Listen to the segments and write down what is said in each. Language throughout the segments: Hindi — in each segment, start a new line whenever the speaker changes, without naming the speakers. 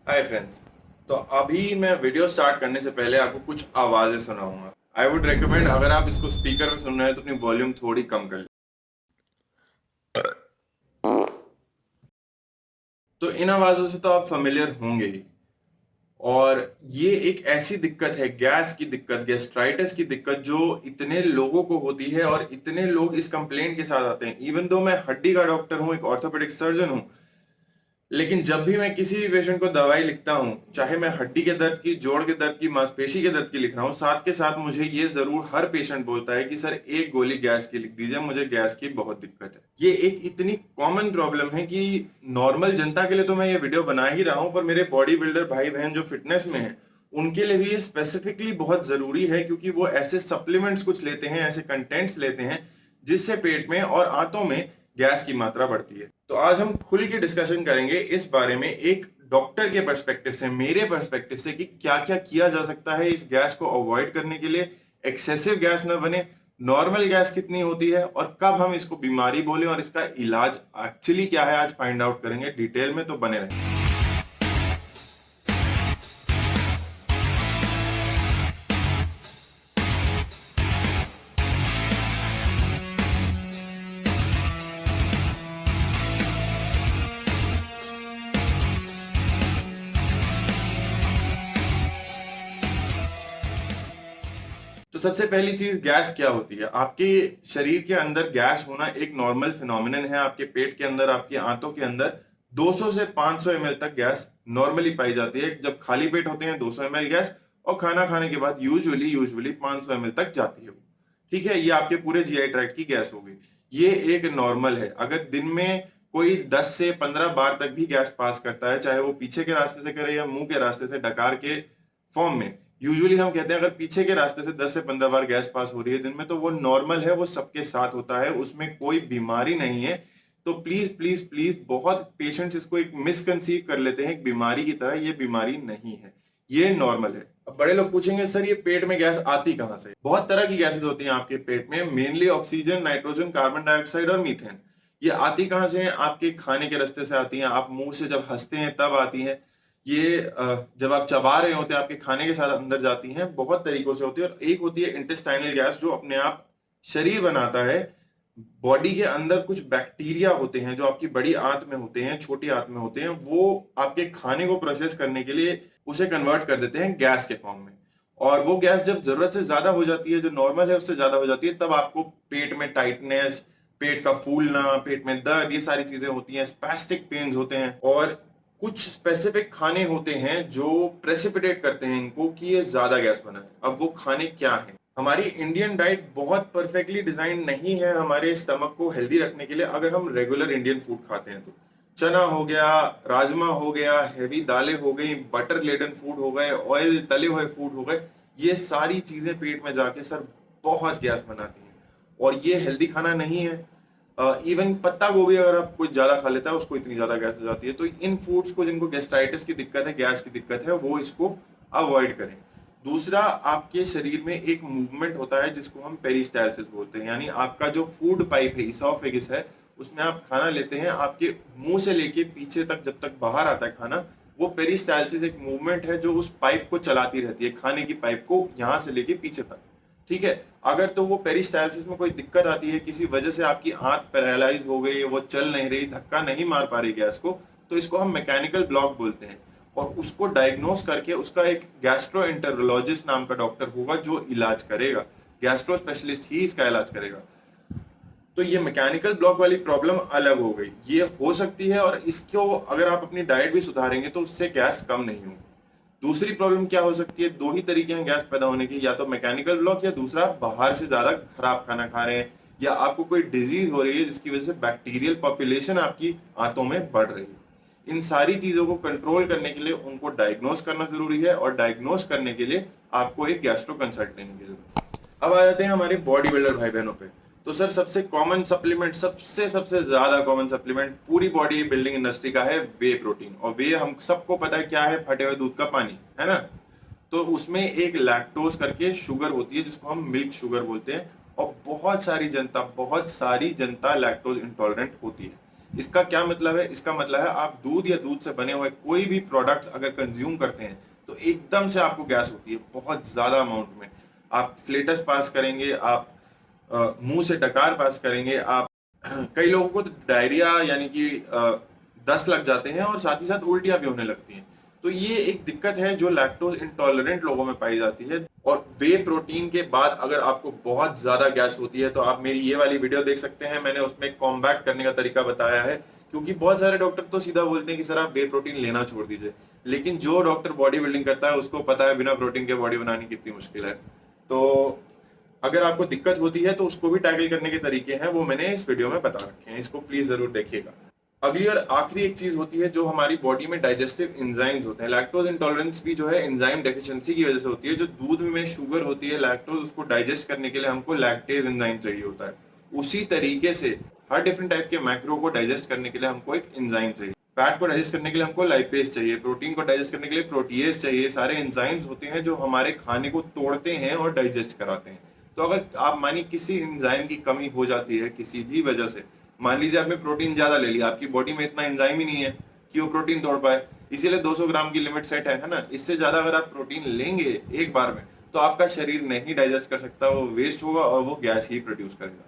Hi friends. तो अभी मैं वीडियो स्टार्ट करने से पहले आपको कुछ आवाजें सुनाऊंगा। आई वुड रिकमेंड, अगर आप इसको स्पीकर में सुन रहे हैं तो अपनी वॉल्यूम थोड़ी कम कर लें। तो इन आवाजों से तो आप फेमिलियर होंगे ही। और ये एक ऐसी दिक्कत है, गैस की दिक्कत, गैस्ट्राइटिस की दिक्कत, जो इतने लोगों को होती है और इतने लोग इस कंप्लेंट के साथ आते हैं। इवन दो मैं हड्डी का डॉक्टर हूं, एक ऑर्थोपेडिक सर्जन हूं, लेकिन जब भी मैं किसी भी पेशेंट को दवाई लिखता हूं, चाहे मैं हड्डी के दर्द की, जोड़ के दर्द की, मांसपेशी के दर्द की लिख रहा हूं, साथ के साथ मुझे ये जरूर हर पेशेंट बोलता है कि सर एक गोली गैस की लिख दीजिए, मुझे गैस की बहुत दिक्कत है। ये एक इतनी कॉमन प्रॉब्लम है कि नॉर्मल जनता के लिए तो मैं ये वीडियो बना ही रहा हूं, पर मेरे बॉडी बिल्डर भाई बहन जो फिटनेस में है उनके लिए भी ये स्पेसिफिकली बहुत जरूरी है, क्योंकि वो ऐसे सप्लीमेंट्स कुछ लेते हैं, ऐसे कंटेंट्स लेते हैं जिससे पेट में और आंतों में गैस की मात्रा बढ़ती है। तो आज हम खुल के डिस्कशन करेंगे इस बारे में, एक डॉक्टर के पर्सपेक्टिव से, मेरे पर्सपेक्टिव से, कि क्या क्या किया जा सकता है इस गैस को अवॉइड करने के लिए, एक्सेसिव गैस ना बने, नॉर्मल गैस कितनी होती है और कब हम इसको बीमारी बोले और इसका इलाज एक्चुअली क्या है, आज फाइंड आउट करेंगे डिटेल में। तो बने रहें। तो सबसे पहली चीज, गैस क्या होती है? आपके शरीर के अंदर गैस होना एक नॉर्मल फिनोमिनन है। आपके पेट के अंदर, आपकी आंतों के अंदर 200 से 500 ml तक गैस नॉर्मली पाई जाती है। जब खाली पेट होते हैं 200 ml गैस, और खाना खाने के बाद यूजुअली 500 ml तक जाती है। ठीक है, ये आपके पूरे जीआई ट्रैक्ट की गैस होगी। ये एक नॉर्मल है। अगर दिन में कोई 10 से 15 बार तक भी गैस पास करता है, चाहे वो पीछे के रास्ते से करे या मुंह के रास्ते से, डकार के फॉर्म में, यूजुअली हम कहते हैं अगर पीछे के रास्ते से 10 से 15 बार गैस पास हो रही है दिन में, तो वो नॉर्मल है, वो सबके साथ होता है, उसमें कोई बीमारी नहीं है। तो प्लीज प्लीज प्लीज, बहुत पेशेंट्स इसको एक मिसकंसीव कर लेते हैं एक बीमारी की तरह। ये बीमारी नहीं है, ये नॉर्मल है। अब बड़े लोग पूछेंगे सर ये पेट में गैस आती कहां से? बहुत तरह की गैसेस होती हैं आपके पेट में, mainly oxygen, nitrogen, carbon dioxide और मीथेन। ये आती कहां से हैं? आपके खाने के रास्ते से आती हैं। आप मुंह से जब हंसते हैं तब आती हैं। ये जब आप चबा रहे होते हैं, आपके खाने के साथ अंदर जाती हैं। बहुत तरीकों से होती है। और एक होती है इंटेस्टाइनल गैस, जो अपने आप शरीर बनाता है। बॉडी के अंदर कुछ बैक्टीरिया होते हैं जो आपकी बड़ी आंत में होते हैं, छोटी आंत में होते हैं, वो आपके खाने को प्रोसेस करने के लिए उसे कन्वर्ट कर देते हैं गैस के फॉर्म में। और वो गैस जब जरूरत से ज्यादा हो जाती है, जो नॉर्मल है उससे ज्यादा हो जाती है, तब आपको पेट में टाइटनेस, पेट का फूलना, पेट में दर्द, ये सारी चीजें होती हैं। स्पैस्टिक पेन्स होते हैं। और कुछ स्पेसिफिक खाने होते हैं जो प्रेसिपिटेट करते हैं इनको कि ये ज्यादा गैस बनाए। अब वो खाने क्या है? हमारी इंडियन डाइट बहुत परफेक्टली डिजाइन नहीं है हमारे स्टमक को हेल्दी रखने के लिए। अगर हम रेगुलर इंडियन फूड खाते हैं तो चना हो गया, राजमा हो गया, हेवी दालें हो गई, बटर लेडन फूड हो गए, ऑयल तले हुए फूड हो गए, ये सारी चीजें पेट में जाके सर बहुत गैस बनाती हैं और ये हेल्दी खाना नहीं है। इवन पत्ता गोभी अगर आप कुछ ज्यादा खा लेता है, उसको इतनी ज्यादा गैस हो जाती है। तो इन फूड्स को, जिनको गैस्ट्राइटिस की दिक्कत है, गैस की दिक्कत है, वो इसको अवॉइड करें। दूसरा, आपके शरीर में एक मूवमेंट होता है जिसको हम पेरिस्टालसिस बोलते हैं। यानी आपका जो फूड पाइप है, इसोफेगस है, उसमें आप खाना लेते हैं, आपके मुंह से लेके पीछे तक जब तक बाहर आता है खाना, वो पेरिस्टालसिस एक मूवमेंट है जो उस पाइप को चलाती रहती है, खाने की पाइप को, यहां से लेके पीछे तक। ठीक है, अगर तो वो पेरिस्टालसिस में कोई दिक्कत आती है, किसी वजह से आपकी आंत पैरालाइज हो गई, वो चल नहीं रही, धक्का नहीं मार पा रही गैस को, तो इसको हम मैकेनिकल ब्लॉक बोलते हैं। और उसको डायग्नोस करके उसका एक गैस्ट्रोएंटेरोलॉजिस्ट नाम का डॉक्टर होगा जो इलाज करेगा। गैस्ट्रो स्पेशलिस्ट ही इसका इलाज करेगा। तो ये मैकेनिकल ब्लॉक वाली प्रॉब्लम अलग हो गई, ये हो सकती है, और इसको अगर आप अपनी डाइट भी सुधारेंगे तो उससे गैस कम नहीं होगी। दूसरी प्रॉब्लम क्या हो सकती है? दो ही तरीके हैं गैस पैदा होने की, या तो मैकेनिकल ब्लॉक, या दूसरा बाहर से ज्यादा खराब खाना खा रहे हैं, या आपको कोई डिजीज हो रही है जिसकी वजह से बैक्टीरियल पॉपुलेशन आपकी आंतों में बढ़ रही है। इन सारी चीजों को कंट्रोल करने के लिए उनको डायग्नोस करना जरूरी है, और डायग्नोस करने के लिए आपको एक गैस्ट्रो कंसल्ट लेने की जरूरत है। अब आ जाते हैं हमारे बॉडी बिल्डर भाई बहनों पे। तो सर सबसे कॉमन सप्लीमेंट, सबसे सबसे ज्यादा कॉमन सप्लीमेंट पूरी बॉडी बिल्डिंग इंडस्ट्री का है वे प्रोटीन। और वे हम सबको पता है क्या है, फटे हुए दूध का पानी, है ना? तो उसमें एक लैक्टोज करके शुगर होती है जिसको हम मिल्क शुगर बोलते हैं, और बहुत सारी जनता लैक्टोज इंटॉलरेंट होती है। इसका क्या मतलब है? इसका मतलब है आप दूध या दूध से बने हुए कोई भी प्रोडक्ट्स अगर कंज्यूम करते हैं तो एकदम से आपको गैस होती है, बहुत ज्यादा अमाउंट में। आप फ्लेटस पास करेंगे, आप मुंह से डकार पास करेंगे, आप कई लोगों को तो डायरिया यानी कि दस्त लग जाते हैं और साथ ही साथ उल्टियां भी होने लगती हैं। तो ये एक दिक्कत है जो लैक्टोज इंटॉलरेंट लोगों में पाई जाती है। और वे प्रोटीन के बाद अगर आपको बहुत ज्यादा गैस होती है तो आप मेरी ये वाली वीडियो देख सकते हैं, मैंने उसमें कॉम्बैट करने का तरीका बताया है। क्योंकि बहुत सारे डॉक्टर तो सीधा बोलते हैं कि सर आप वे प्रोटीन लेना छोड़ दीजिए, लेकिन जो डॉक्टर बॉडी बिल्डिंग करता है उसको पता है बिना प्रोटीन के बॉडी बनानी कितनी मुश्किल है। तो अगर आपको दिक्कत होती है तो उसको भी टैकल करने के तरीके हैं, वो मैंने इस वीडियो में बता रखे हैं, इसको प्लीज जरूर देखिएगा। अगली और आखिरी एक चीज होती है जो हमारी बॉडी में डाइजेस्टिव एंजाइम्स होते हैं। लैक्टोज इंटॉलरेंस भी जो है एंजाइम डेफिशिएंसी की वजह से होती है। जो दूध में शुगर होती है लैक्टोज, उसको डाइजेस्ट करने के लिए हमको लैक्टेज एंजाइम चाहिए होता है। उसी तरीके से हर डिफरेंट टाइप के मैक्रो को डाइजेस्ट करने के लिए हमको एक एंजाइम चाहिए। फैट को डाइजेस्ट करने के लिए हमको लाइपेज चाहिए, प्रोटीन को डाइजेस्ट करने के लिए प्रोटीएज चाहिए। सारे एंजाइम्स होते हैं जो हमारे खाने को तोड़ते हैं और डाइजेस्ट कराते हैं। तो अगर आप मानिए किसी एंजाइम की कमी हो जाती है किसी भी वजह से, मान लीजिए आपने प्रोटीन ज्यादा ले लिया, आपकी बॉडी में इतना एंजाइम ही नहीं है कि वो प्रोटीन तोड़ पाए, इसीलिए 200 ग्राम की लिमिट सेट है ना। इससे ज्यादा अगर आप प्रोटीन लेंगे एक बार में तो आपका शरीर नहीं डाइजेस्ट कर सकता, वो वेस्ट होगा और वो गैस ही प्रोड्यूस करेगा।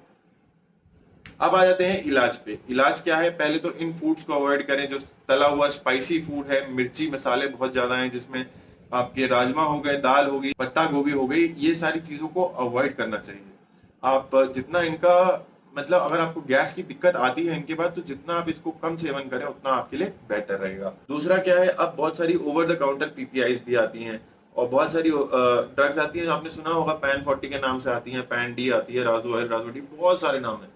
अब आ जाते हैं इलाज पे। इलाज क्या है? पहले तो इन फूड्स को अवॉइड करें जो तला हुआ स्पाइसी फूड है, मिर्ची मसाले बहुत ज्यादा हैं जिसमें आपके राजमा हो गए, दाल हो गई, पत्ता गोभी हो गई, ये सारी चीजों को अवॉइड करना चाहिए। आप जितना इनका मतलब अगर आपको गैस की दिक्कत आती है इनके बाद, तो जितना आप इसको कम सेवन करें उतना आपके लिए बेहतर रहेगा। दूसरा क्या है, अब बहुत सारी ओवर द काउंटर पीपीआईज भी आती हैं और बहुत सारी ड्रग्स आती हैं। आपने सुना होगा पैन 40 के नाम से आती हैं, पैन डी आती है, राजो ऑयल, राजो डी, बहुत सारे नाम है।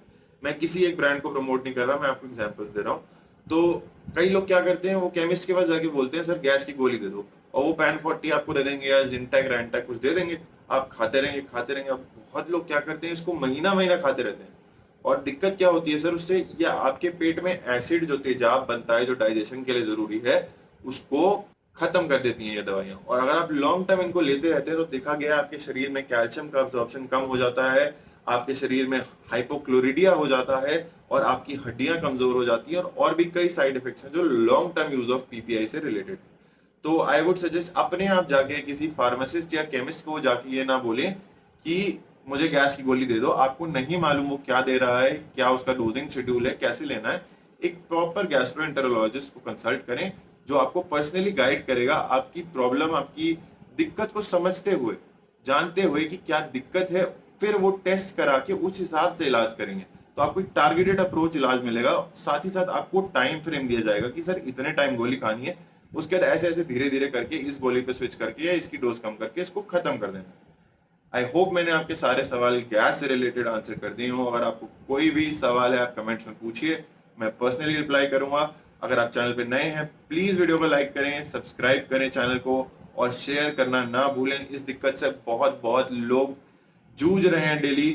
मैं किसी एक ब्रांड को प्रमोट नहीं कर रहा, मैं आपको एग्जांपल्स दे रहा हूँ। तो कई लोग क्या करते हैं, वो केमिस्ट के पास जाके बोलते हैं सर गैस की गोली दे दो, और वो पैन 40 आपको दे देंगे या जिंटेक रैंटेक कुछ दे देंगे, आप खाते रहेंगे खाते रहेंगे। अब बहुत लोग क्या करते हैं, इसको महीना महीना खाते रहते हैं। और दिक्कत क्या होती है सर उससे, या आपके पेट में एसिड जो तेजाब बनता है जो डाइजेशन के लिए जरूरी है उसको खत्म कर देती हैं ये दवाइयां। और अगर आप लॉन्ग टर्म इनको लेते रहते हैं तो देखा गया आपके शरीर में कैल्शियम का अब्जॉर्प्शन कम हो जाता है, आपके शरीर में हाइपोक्लोरिडिया हो जाता है और आपकी हड्डियां कमजोर हो जाती है, और भी कई साइड इफेक्ट्स हैं जो long term use of PPI से रिलेटेड है। तो आई वुड सजेस्ट अपने आप जाके किसी फार्मासिस्ट या केमिस्ट को जाके ये ना बोलें कि मुझे गैस की गोली दे दो, आपको नहीं मालूम वो क्या दे रहा है, क्या उसका डोजिंग शेड्यूल है, कैसे लेना है। एक प्रॉपर गैस्ट्रोएंटेरोलॉजिस्ट को कंसल्ट करें जो आपको पर्सनली गाइड करेगा, आपकी प्रॉब्लम, आपकी दिक्कत को समझते हुए, जानते हुए कि क्या दिक्कत है, फिर वो टेस्ट करा के उस हिसाब से इलाज करेंगे। तो आपको एक टारगेटेड अप्रोच इलाज मिलेगा, साथ ही साथ आपको टाइम फ्रेम दिया जाएगा कि सर इतने टाइम गोली खानी है, उसके बाद ऐसे ऐसे धीरे धीरे करके इस गोली पे स्विच करके या इसकी डोज कम करके इसको खत्म कर देना। आई होप मैंने आपके सारे सवाल गैस से रिलेटेड आंसर कर दिए हो। अगर आपको कोई भी सवाल है आप कमेंट्स में पूछिए, मैं पर्सनली रिप्लाई करूंगा। अगर आप चैनल पे नए हैं प्लीज वीडियो को लाइक करें, सब्सक्राइब करें चैनल को और शेयर करना ना भूलें। इस दिक्कत से बहुत बहुत लोग जूझ रहे हैं डेली,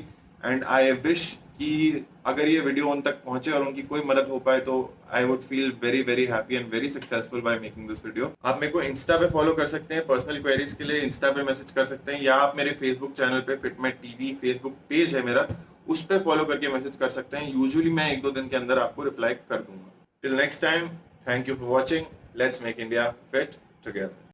एंड आई विश कि अगर ये वीडियो उन तक पहुंचे और उनकी कोई मदद हो पाए तो I would feel very very happy and very successful by making this video. आप मेरे को इंस्टा पे फॉलो कर सकते हैं, पर्सनल क्वेरीज के लिए इंस्टा पे मैसेज कर सकते हैं, या आप मेरे फेसबुक चैनल पे फिटमेट टीवी फेसबुक पेज है मेरा, उस पे फॉलो करके मैसेज कर सकते हैं। यूजुअली मैं 1-2 दिन के अंदर आपको रिप्लाई कर दूंगा। Till next time, thank you for watching, let's make India fit together.